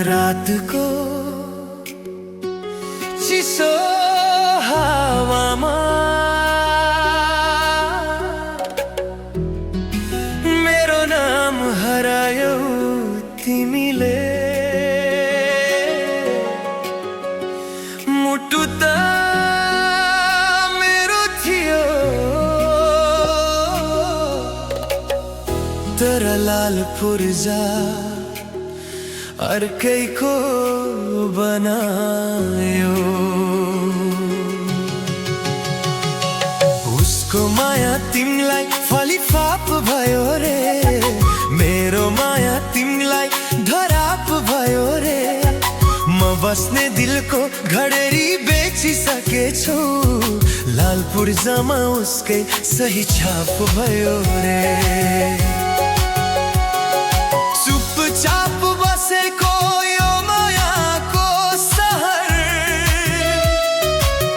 रात को चिसो हावामा मेरो नाम हरायो तिमीले। मुटु त मेरो थियो तर लाल पुर्जा अर्कैको बनायो। उसको माया तिमीलाई फलिफाप भयो रे, मेरो माया तिमीलाई धराप भयो रे। म बस्ने दिलको घडेरी बेचिसकेछु, लाल पुर्जामा उसकै सही छाप भयो रे। चुपचाप बसेको यो मायाको सहर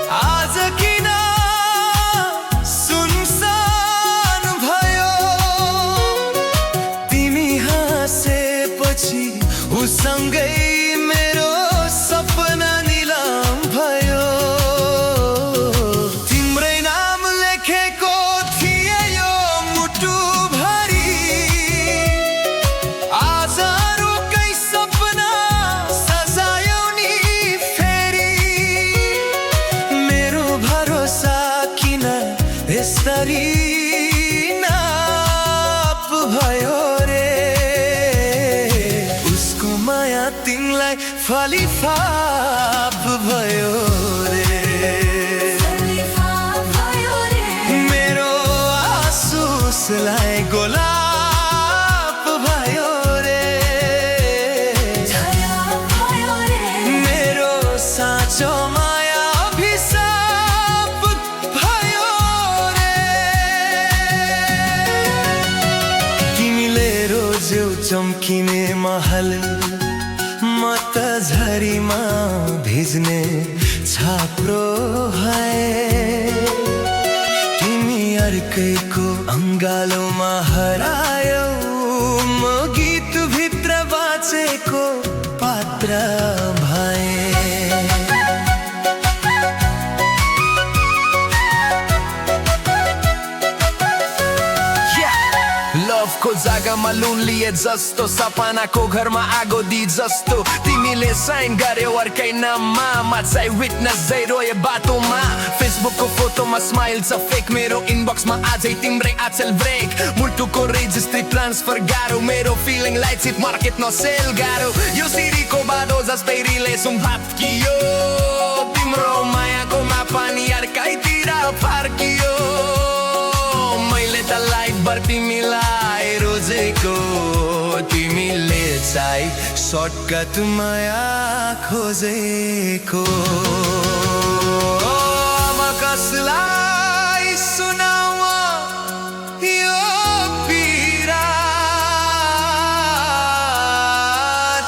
आज किन सुनसान भयो। तिमी हाँसेपछि उसँगै मेरो सपना निलाम भयो। तिम्रै नाम लेखेको थिए यो मुटु भरि, आज अरूकै सपना सजायौ नि फेरि। मेरो भरोसा किन यसरी नाप भयो रे। उसको माया तिमीलाई फलिफाप भयो रे। मेरो आँसुलाई गोलाप भयो रे। मेरो साँचो माया अभिशाप भयो रे। तिमीले रोज्यौ चम्किने महल, म त झरीमा भिज्ने छाप्रो है। तिमी अर्कैको अङ्गालोमा हरायौ, म गीतभित्र बाँचेको पात्र भए। लभको जागामा लुन लिए जस्तो, सपनाको घरमा आगो दि जस्तो। तिमीले साइन गर्यौ अर्कै नाममा, म चाहिँ विटनेस जै रोए बाटोमा। फेसबुकको फोटोमा स्माइल छ फेक, मेरो इनबक्समा आजै तिम्रै आचल ब्रेक। मुटुको रेजिस्ट्री ट्रान्सफर गाह्रो, मेरो फिलिङलाई चिट मार्केट नसेल गाह्रो। यो सिरीको बाटो जस्तै रिलेसन भाप्कियो, तिम्रो मायाको पानी अर्कैतिर फर्कियो। मैले त लाइफ भर तिमीलाई रोजेको, तिमीले चाहिँ सर्टकट माया खोजेको। म कसलाई सुनाऊ यो पीडा,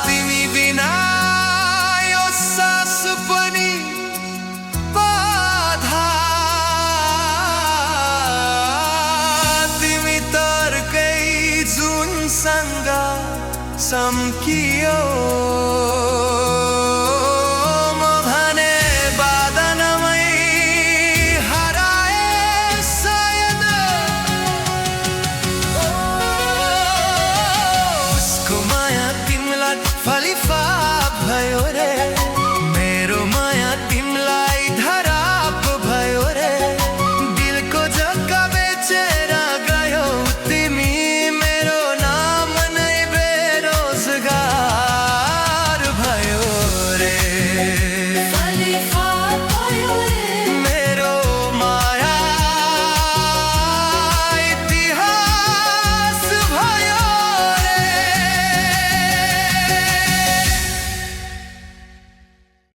तिमी बिना यो सास पनि बाधा। तिमी तर्कै जुनसँग सम्की